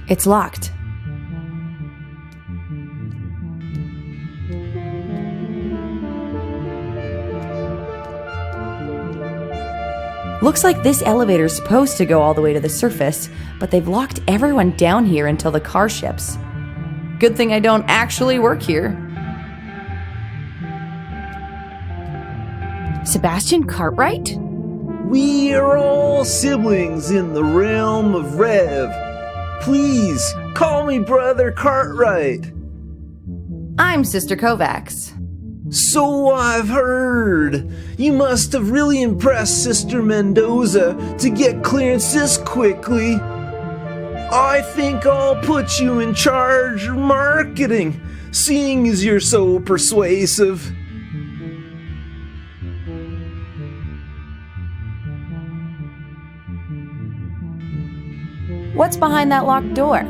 It's locked. Looks like this elevator's supposed to go all the way to the surface, but they've locked everyone down here until the car ships. Good thing I don't actually work here. Sebastian Cartwright? We are all siblings in the realm of Rev. Please, call me Brother Cartwright. I'm Sister Kovacs. So I've heard. You must have really impressed Sister Mendoza to get clearance this quickly. I think I'll put you in charge of marketing, seeing as you're so persuasive. What's behind that locked door?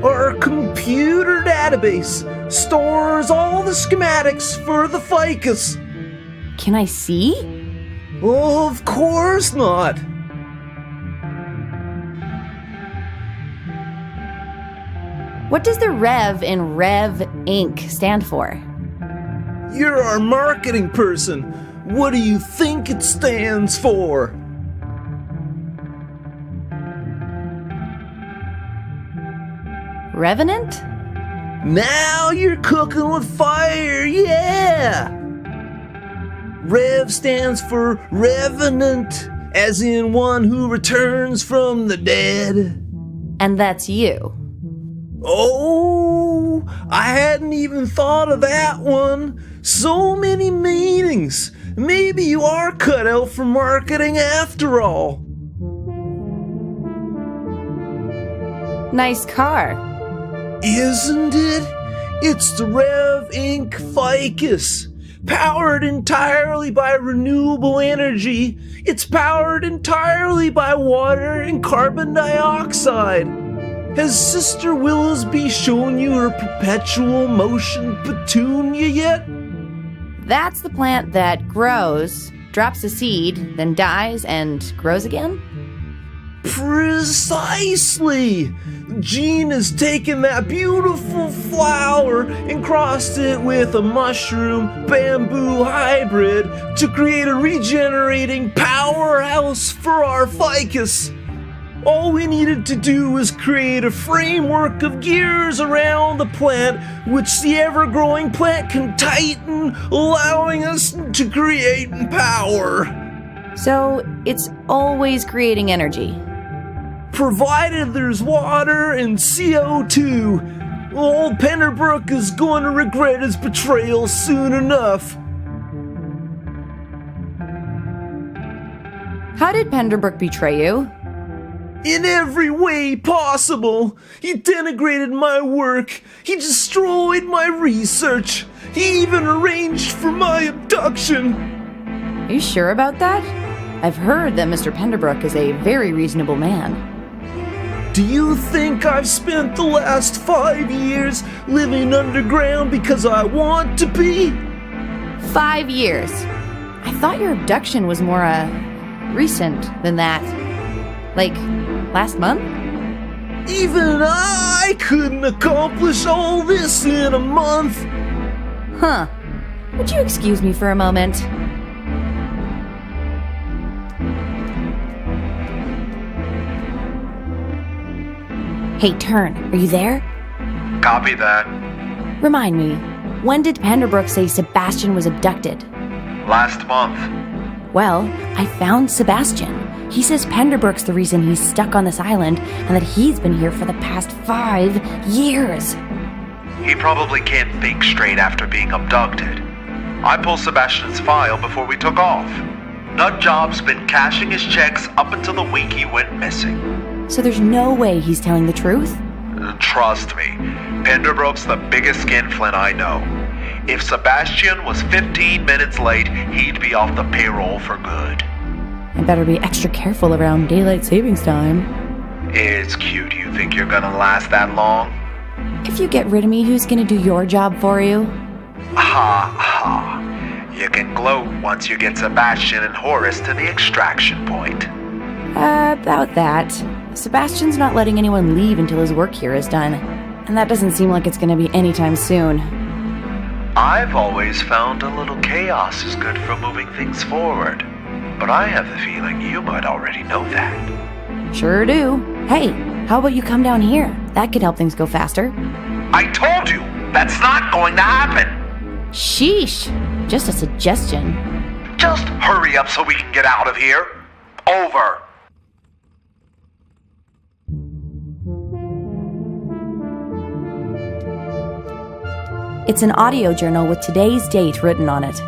Our computer database stores all the schematics for the ficus. Can I see? Of course not. What does the Rev in Rev Inc. stand for? You're our marketing person. What do you think it stands for? Revenant? Now you're cooking with fire, yeah! Rev stands for Revenant, as in one who returns from the dead. And that's you. Oh, I hadn't even thought of that one. So many meanings. Maybe you are cut out for marketing after all. Nice car. Isn't it? It's the Rev Inc. Ficus. Powered entirely by renewable energy. It's powered entirely by water and carbon dioxide. Has Sister Willisby shown you her perpetual motion petunia yet? That's the plant that grows, drops a seed, then dies and grows again? Precisely! Jean has taken that beautiful flower and crossed it with a mushroom bamboo hybrid to create a regenerating powerhouse for our ficus. All we needed to do was create a framework of gears around the plant, which the ever-growing plant can tighten, allowing us to create power. So it's always creating energy. Provided there's water and CO2, old Penderbrook is going to regret his betrayal soon enough. How did Penderbrook betray you? In every way possible. He denigrated my work. He destroyed my research. He even arranged for my abduction. Are you sure about that? I've heard that Mr. Penderbrook is a very reasonable man. Do you think I've spent the last 5 years living underground because I want to be? 5 years. I thought your abduction was more, recent than that. Like, last month? Even I couldn't accomplish all this in a month. Huh. Would you excuse me for a moment? Hey, Turn, are you there? Copy that. Remind me, when did Penderbrook say Sebastian was abducted? Last month. Well, I found Sebastian. He says Penderbrook's the reason he's stuck on this island and that he's been here for the past 5 years. He probably can't think straight after being abducted. I pulled Sebastian's file before we took off. Nutjob's been cashing his checks up until the week he went missing. So there's no way he's telling the truth? Trust me, Penderbrook's the biggest skinflint I know. If Sebastian was 15 minutes late, he'd be off the payroll for good. I better be extra careful around daylight savings time. It's cute. You think you're gonna last that long? If you get rid of me, who's gonna do your job for you? Ha ha. You can gloat once you get Sebastian and Horace to the extraction point. About that. Sebastian's not letting anyone leave until his work here is done. And that doesn't seem like it's gonna be anytime soon. I've always found a little chaos is good for moving things forward. But I have the feeling you might already know that. Sure do. Hey, how about you come down here? That could help things go faster. I told you, that's not going to happen. Sheesh. Just a suggestion. Just hurry up so we can get out of here. Over. It's an audio journal with today's date written on it.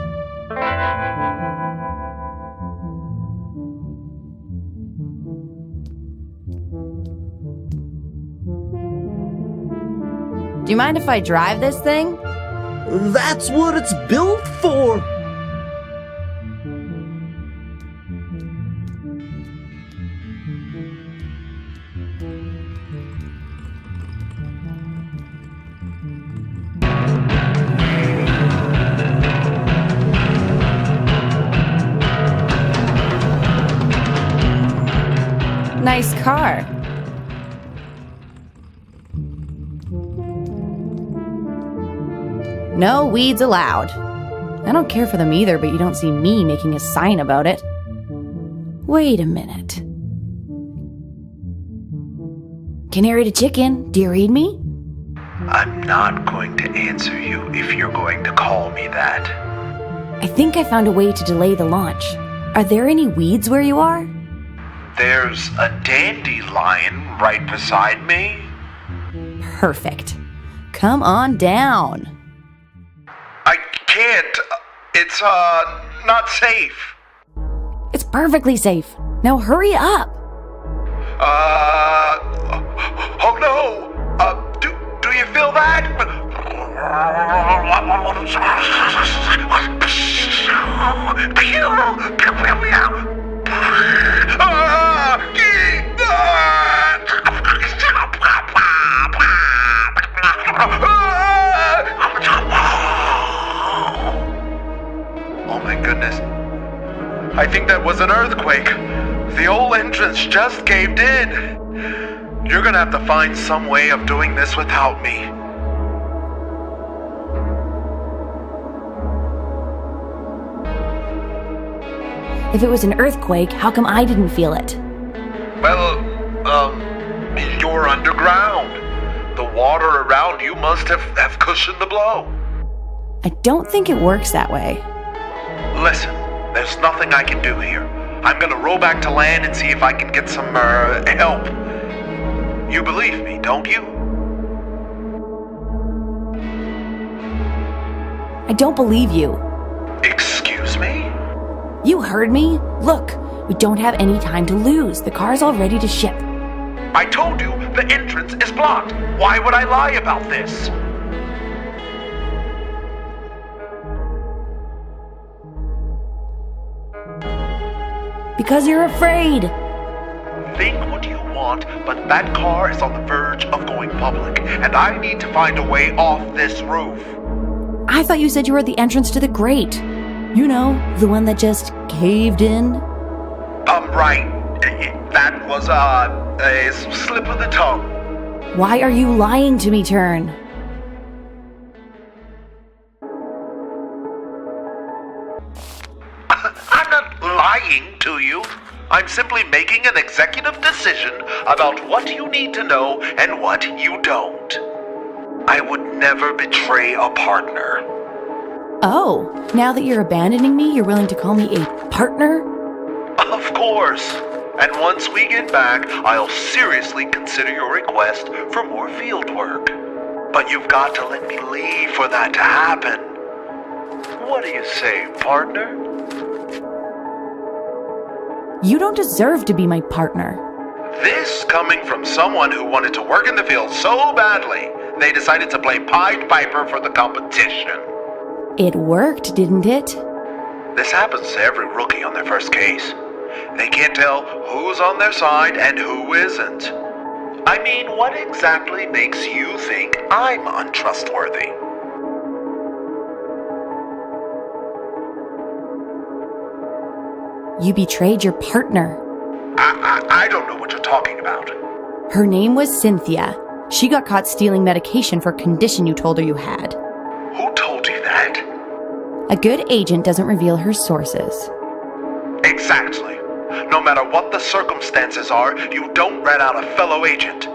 Do you mind if I drive this thing? That's what it's built for! Nice car. No weeds allowed. I don't care for them either, but you don't see me making a sign about it. Wait a minute. Canary to chicken, do you read me? I'm not going to answer you if you're going to call me that. I think I found a way to delay the launch. Are there any weeds where you are? There's a dandelion right beside me. Perfect. Come on down. I can't. It's, not safe. It's perfectly safe. Now hurry up. Oh no! Do you feel that? Oh my goodness. I think that was an earthquake. The old entrance just caved in. You're gonna have to find some way of doing this without me. If it was an earthquake, how come I didn't feel it? Well, you're underground. The water around you must have cushioned the blow. I don't think it works that way. Listen, there's nothing I can do here. I'm gonna row back to land and see if I can get some, help. You believe me, don't you? I don't believe you. Excuse me? You heard me? Look, we don't have any time to lose. The car's all ready to ship. I told you the entrance is blocked. Why would I lie about this? Because you're afraid. Think what you want, but that car is on the verge of going public, and I need to find a way off this roof. I thought you said you were at the entrance to the grate. You know, the one that just caved in. Right. That was, a slip of the tongue. Why are you lying to me, Turn? I'm not lying to you. I'm simply making an executive decision about what you need to know and what you don't. I would never betray a partner. Oh, now that you're abandoning me, you're willing to call me a partner? Of course. And once we get back, I'll seriously consider your request for more field work. But you've got to let me leave for that to happen. What do you say, partner? You don't deserve to be my partner. This coming from someone who wanted to work in the field so badly, they decided to play Pied Piper for the competition. It worked, didn't it? This happens to every rookie on their first case. They can't tell who's on their side and who isn't. I mean, what exactly makes you think I'm untrustworthy? You betrayed your partner. I don't know what you're talking about. Her name was Cynthia. She got caught stealing medication for a condition you told her you had. Who told you that? A good agent doesn't reveal her sources. Exactly. No matter what the circumstances are, you don't rat out a fellow agent.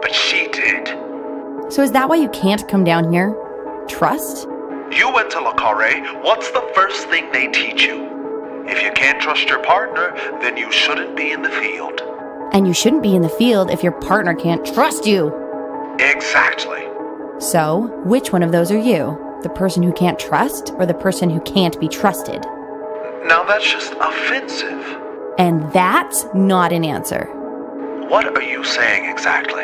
But she did. So is that why you can't come down here? Trust? You went to LeCarre. What's the first thing they teach you? If you can't trust your partner, then you shouldn't be in the field. And you shouldn't be in the field if your partner can't trust you. Exactly. So, which one of those are you? The person who can't trust or the person who can't be trusted? Now that's just offensive. And that's not an answer. What are you saying exactly?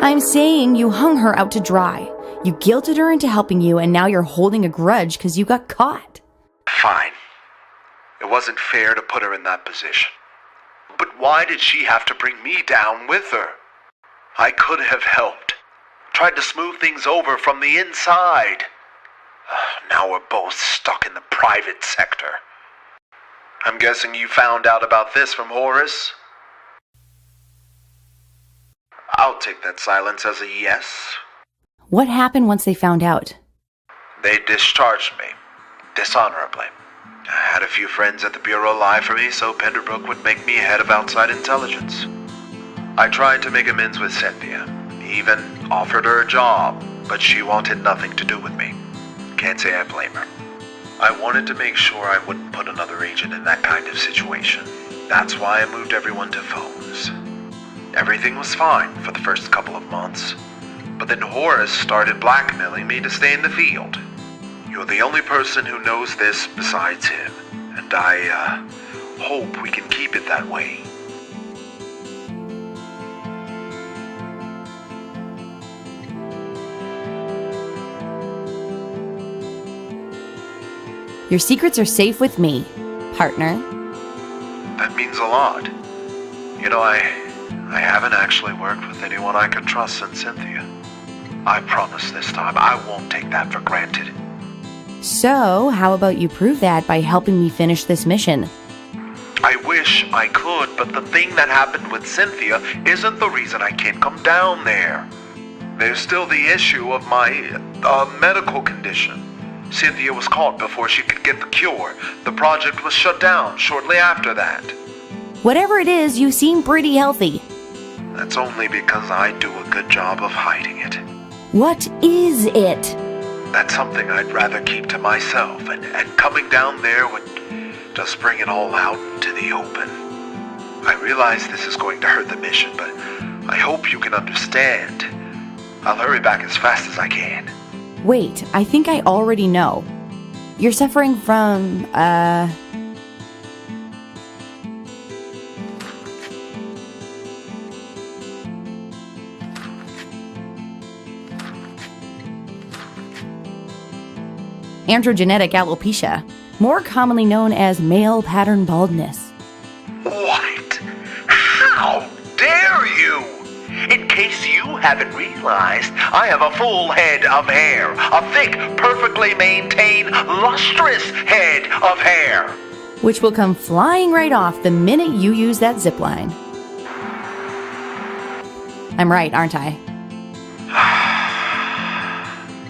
I'm saying you hung her out to dry. You guilted her into helping you, and now you're holding a grudge because you got caught. Fine. It wasn't fair to put her in that position. But why did she have to bring me down with her? I could have helped. Tried to smooth things over from the inside. Now we're both stuck in the private sector. I'm guessing you found out about this from Horace? I'll take that silence as a yes. What happened once they found out? They discharged me. Dishonorably. I had a few friends at the Bureau lie for me so Penderbrook would make me head of outside intelligence. I tried to make amends with Cynthia. Even offered her a job, but she wanted nothing to do with me. Can't say I blame her. I wanted to make sure I wouldn't put another agent in that kind of situation. That's why I moved everyone to phones. Everything was fine for the first couple of months. But then Horace started blackmailing me to stay in the field. You're the only person who knows this besides him, and I hope we can keep it that way. Your secrets are safe with me, partner. That means a lot. You know, I haven't actually worked with anyone I could trust since Cynthia. I promise this time I won't take that for granted. So, how about you prove that by helping me finish this mission? I wish I could, but the thing that happened with Cynthia isn't the reason I can't come down there. There's still the issue of my medical condition. Cynthia was caught before she could get the cure. The project was shut down shortly after that. Whatever it is, you seem pretty healthy. That's only because I do a good job of hiding it. What is it? That's something I'd rather keep to myself, and coming down there would just bring it all out into the open. I realize this is going to hurt the mission, but I hope you can understand. I'll hurry back as fast as I can. Wait, I think I already know. You're suffering from, androgenetic alopecia, more commonly known as male pattern baldness. What? How dare you? In case you haven't realized, I have a full head of hair. A thick, perfectly maintained, lustrous head of hair. Which will come flying right off the minute you use that zip line. I'm right, aren't I?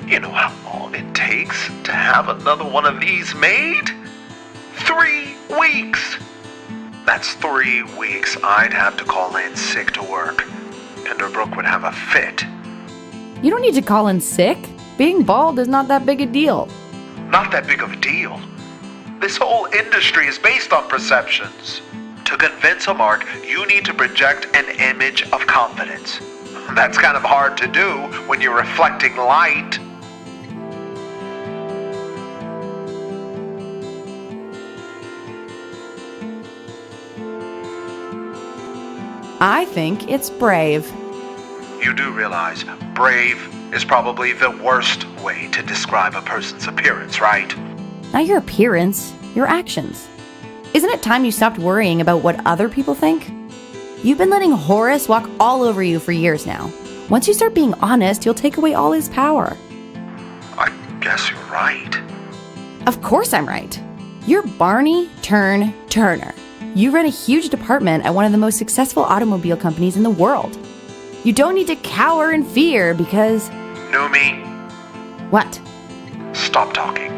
You know how long it takes to have another one of these made? 3 weeks! That's 3 weeks I'd have to call in sick to work. Penderbrook would have a fit. You don't need to call in sick. Being bald is not that big a deal. Not that big of a deal. This whole industry is based on perceptions. To convince a mark, you need to project an image of confidence. That's kind of hard to do when you're reflecting light. I think it's brave. You do realize brave is probably the worst way to describe a person's appearance, right? Not your appearance, your actions. Isn't it time you stopped worrying about what other people think? You've been letting Horace walk all over you for years now. Once you start being honest, you'll take away all his power. I guess you're right. Of course I'm right. You're Barney Turn Turner. You run a huge department at one of the most successful automobile companies in the world. You don't need to cower in fear because... Noomi, What? stop talking.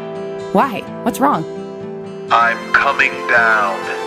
Why? What's wrong? I'm coming down.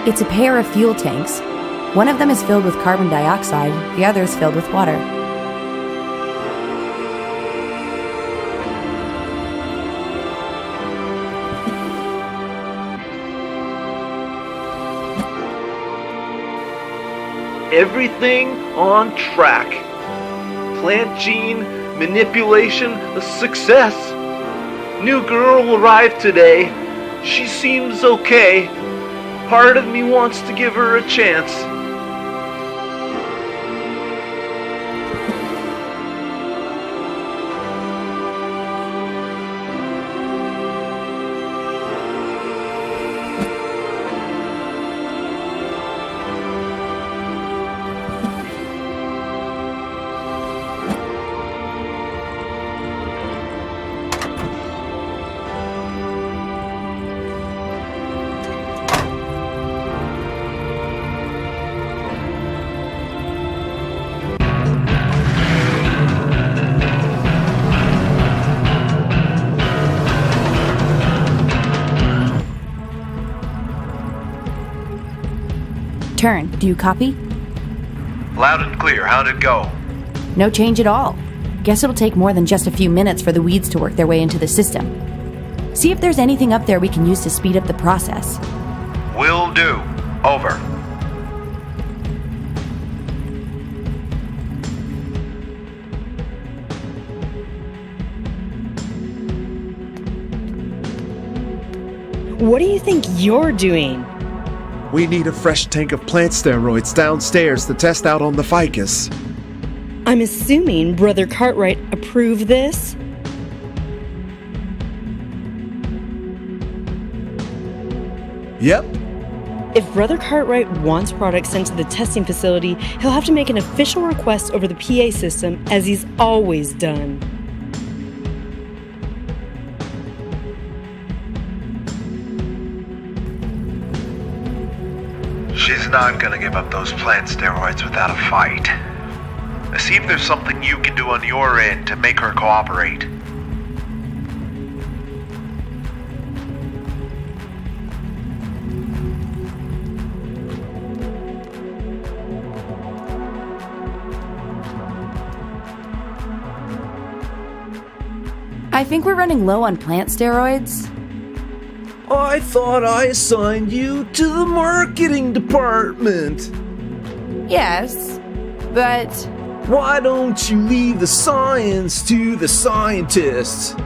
It's a pair of fuel tanks. One of them is filled with carbon dioxide, the other is filled with water. Everything on track. Plant gene manipulation a success. New girl arrived today. She seems okay. Part of me wants to give her a chance. Turn, do you copy? Loud and clear. How'd it go? No change at all. Guess it'll take more than just a few minutes for the weeds to work their way into the system. See if there's anything up there we can use to speed up the process. Will do. Over. What do you think you're doing? We need a fresh tank of plant steroids downstairs to test out on the ficus. I'm assuming Brother Cartwright approved this? Yep. If Brother Cartwright wants products sent to the testing facility, he'll have to make an official request over the PA system, as he's always done. She's not gonna give up those plant steroids without a fight. See if there's something you can do on your end to make her cooperate. I think we're running low on plant steroids. I thought I assigned you to the marketing department. Yes, but... Why don't you leave the science to the scientists?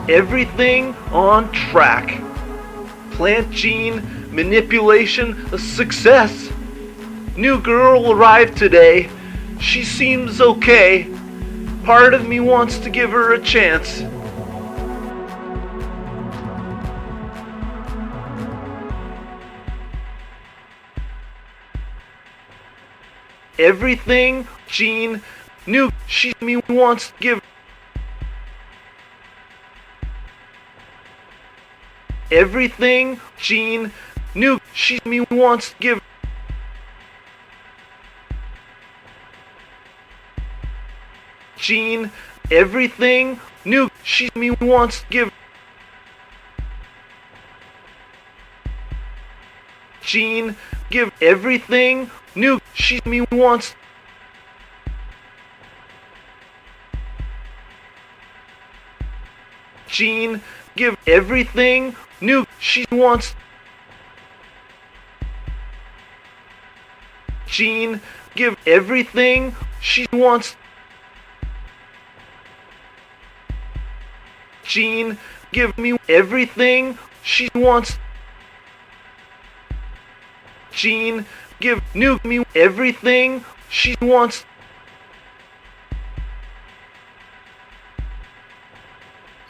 Everything on track. Plant gene manipulation a success. New girl arrived today. She seems okay. Part of me wants to give her a chance. Everything gene new she me wants to give. Everything gene new she me wants to give. Gene, everything new she me wants to give. Gene, give everything new she me wants. Gene, give everything new she wants. Gene, give everything she wants. Gene, give me everything she wants. Gene, give new me everything she wants.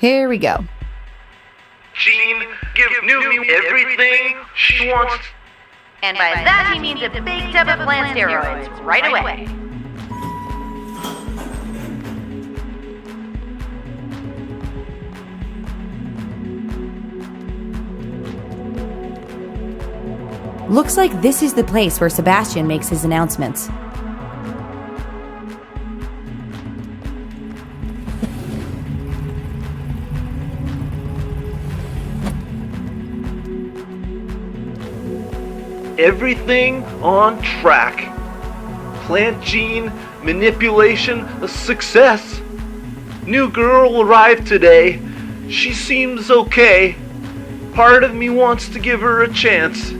Here we go. Gene, give new me everything she wants. And by that he means a big tub of plant steroids right away. Looks like this is the place where Sebastian makes his announcements. Everything on track. Plant gene manipulation a success. New girl arrived today. She seems okay. Part of me wants to give her a chance.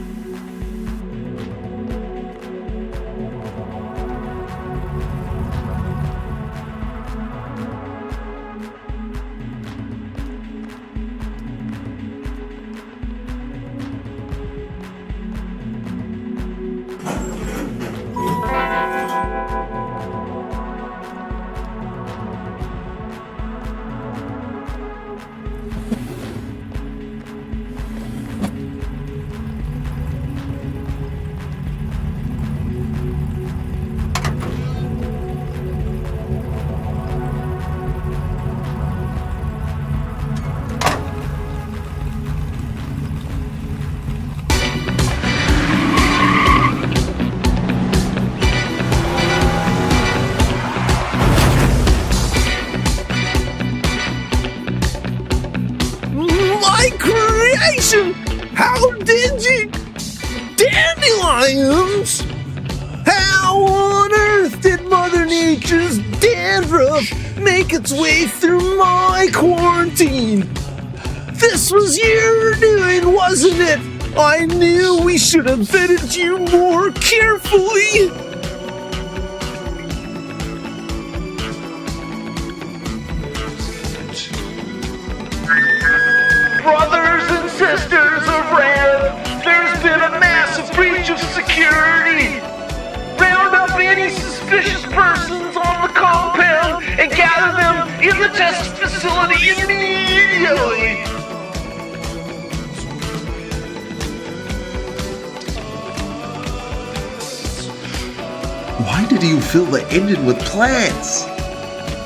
How did you? Dandelions? How on earth did Mother Nature's dandruff make its way through my quarantine? This was your doing, wasn't it? I knew we should have vetted you more carefully. Brothers and sisters of Red, there's been a massive breach of security. Round up any suspicious persons on the compound and gather them in the test facility immediately. Why did you fill the engine with plants?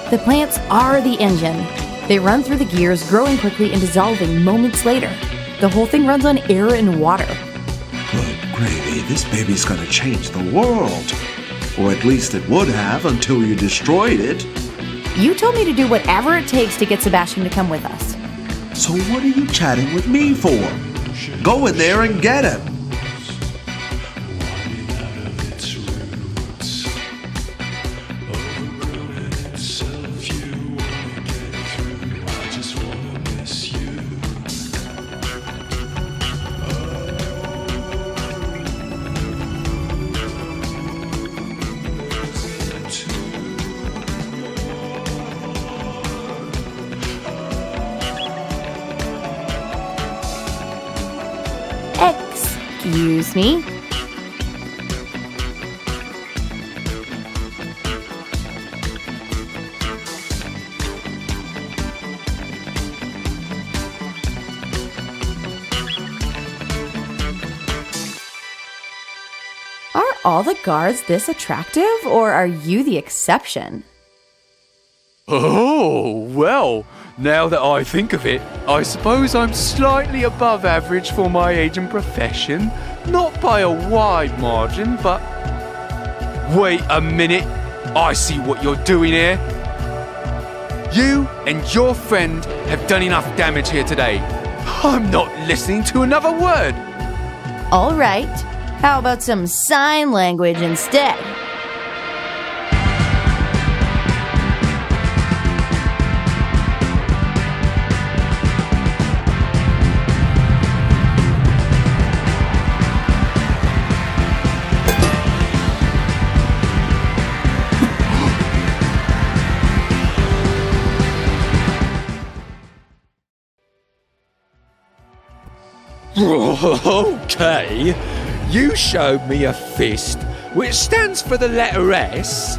The plants are the engine. They run through the gears, growing quickly and dissolving moments later. The whole thing runs on air and water. Good gravy, this baby's gonna change the world. Or at least it would have until you destroyed it. You told me to do whatever it takes to get Sebastian to come with us. So what are you chatting with me for? Go in there and get him. Excuse me? Are all the guards this attractive, or are you the exception? Oh, well, now that I think of it, I suppose I'm slightly above average for my age and profession. Not by a wide margin, but... Wait a minute, I see what you're doing here. You and your friend have done enough damage here today. I'm not listening to another word. All right. How about some sign language instead? Okay, you showed me a fist, which stands for the letter S.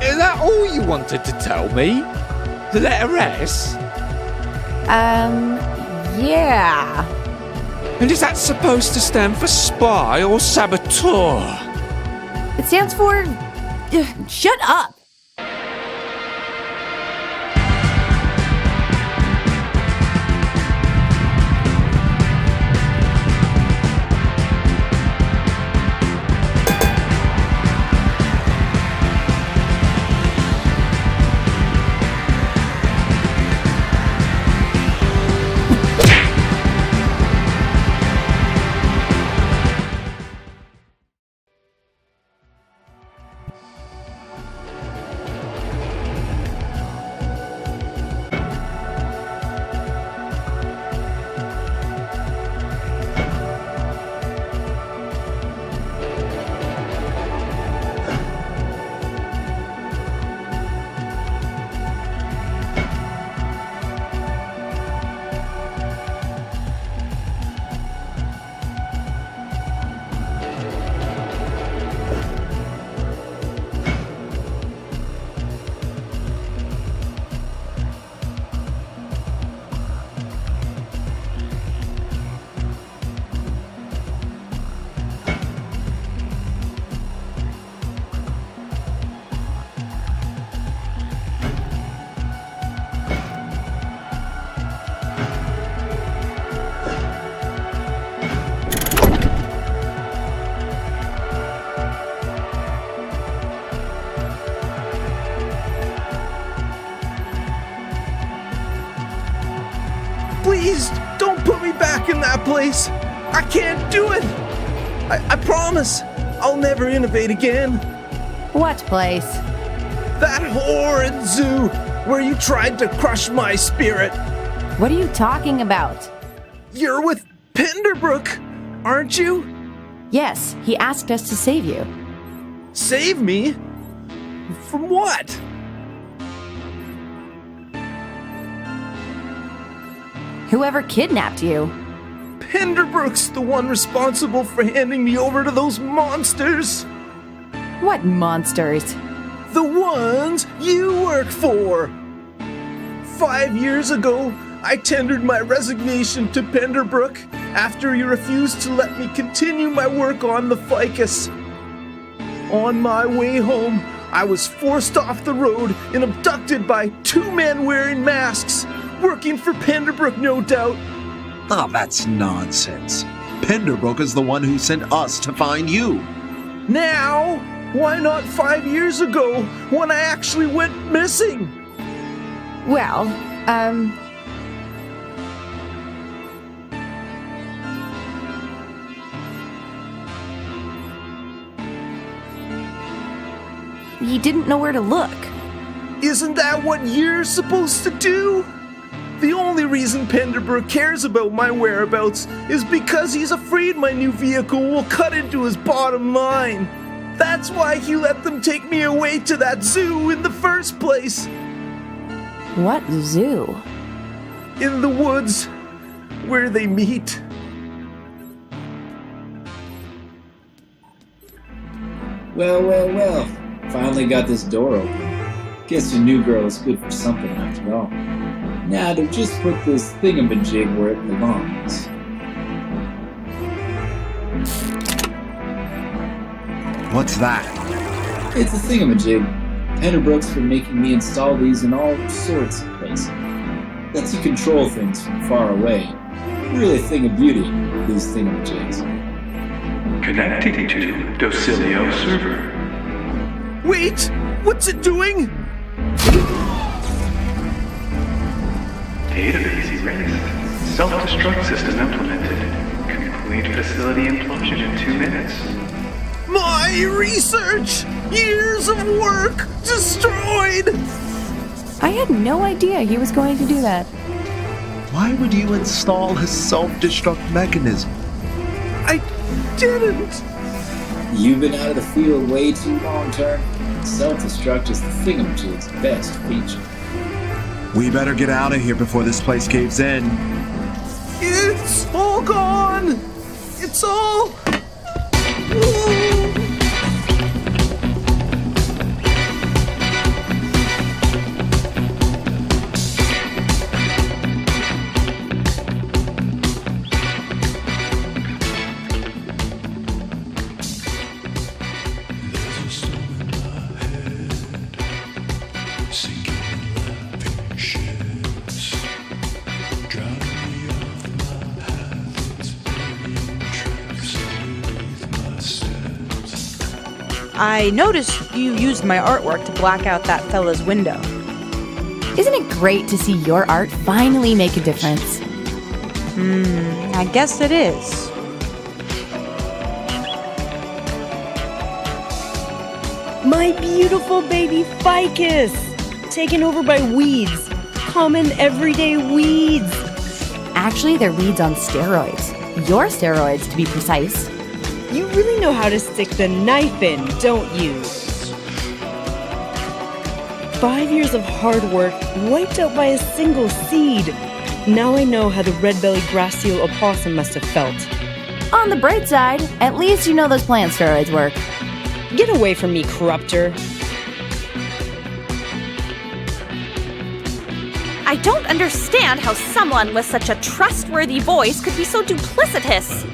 Is that all you wanted to tell me? The letter S? Yeah. And is that supposed to stand for spy or saboteur? It stands for... shut up! Please, don't put me back in that place. I can't do it. I promise I'll never innovate again. What place? That horrid zoo where you tried to crush my spirit. What are you talking about? You're with Penderbrook, aren't you? Yes, he asked us to save you. Save me? From what? Whoever kidnapped you. Penderbrook's the one responsible for handing me over to those monsters. What monsters? The ones you work for. 5 years ago, I tendered my resignation to Penderbrook after he refused to let me continue my work on the ficus. On my way home, I was forced off the road and abducted by 2 men wearing masks, working for Penderbrook, no doubt. Oh, that's nonsense. Penderbrook is the one who sent us to find you. Now, why not 5 years ago when I actually went missing? Well, he didn't know where to look. Isn't that what you're supposed to do? The only reason Penderbrook cares about my whereabouts is because he's afraid my new vehicle will cut into his bottom line. That's why he let them take me away to that zoo in the first place. What zoo? In the woods, where they meet. Well. Finally got this door open. Guess your new girl is good for something after all. Now to just put this thingamajig where it belongs. What's that? It's a thingamajig. Penderbrook's for making me install these in all sorts of places. Lets you control things from far away. Really a thing of beauty, these thingamajigs. Connecting to Docilio server. Wait! What's it doing? Database erased. Self-destruct system implemented. Complete facility implosion in 2 minutes. My research! Years of work destroyed! I had no idea he was going to do that. Why would you install a self-destruct mechanism? I didn't! You've been out of the field way too long, Turn. Self-destruct is the thingamajig's best feature. We better get out of here before this place caves in. It's all gone! It's all... I noticed you used my artwork to black out that fella's window. Isn't it great to see your art finally make a difference? I guess it is. My beautiful baby ficus! Taken over by weeds. Common everyday weeds. Actually, they're weeds on steroids. Your steroids, to be precise. You really know how to stick the knife in, don't you? 5 years of hard work wiped out by a single seed. Now I know how the red-bellied grass seal opossum must have felt. On the bright side, at least you know those plant steroids work. Get away from me, corruptor. I don't understand how someone with such a trustworthy voice could be so duplicitous.